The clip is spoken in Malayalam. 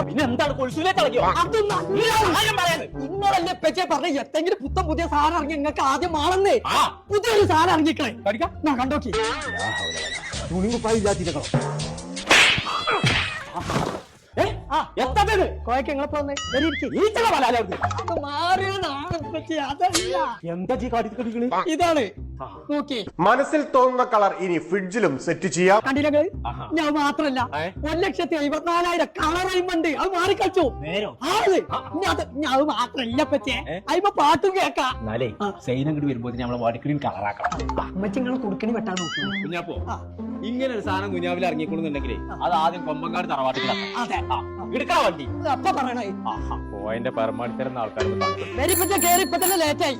പിന്നെ എന്താണ് ഇന്നലല്ലേ പെച്ചെ പറഞ്ഞ എത്തെങ്കിലും പുത്തൻ പുതിയ സാധനം ഇറങ്ങി നിങ്ങൾക്ക് ആദ്യം ആണെന്നേ പുതിയൊരു സാധനം ഇറങ്ങിക്കളെ ഞാൻ കണ്ടോക്കി തുണിമുപ്പായില്ലാത്തിരിക്കണം. ഇതാണ് മനസ്സിൽ തോന്നുന്ന കളർ ഇനി ഫ്രിഡ്ജിലും സെറ്റ് ചെയ്യാം. കണ്ടില്ല ഞാൻ മാത്രല്ല 1,54,000 കളർ അയിമുണ്ട്. അത് മാറിക്കളിച്ചു ഞാൻ മാത്രല്ല പറ്റേ അയിമ പാട്ടും കേക്കാം. സൈനങ്ങോട്ട് വരുമ്പോ നമ്മളെ വടക്കിനും കളറാക്കണം. അമ്മച്ചിങ്ങളെ കുടുക്കണി വെട്ടാൻ നോക്കും. കുഞ്ഞാപ്പോ ഇങ്ങനെ ഒരു സാധനം കുഞ്ഞാവിൽ ഇറങ്ങിക്കൊള്ളുന്നുണ്ടെങ്കിലേ അത് ആദ്യം കൊമ്പങ്കാട് തറവാട്ടിലാണ്. അതെ എടുക്കണ വണ്ടി അപ്പൊ പറയണേ പോയിന്റെ പരമാവധി തരുന്ന ആൾക്കാർ കേറി ഇപ്പൊ തന്നെ ലേറ്റായി.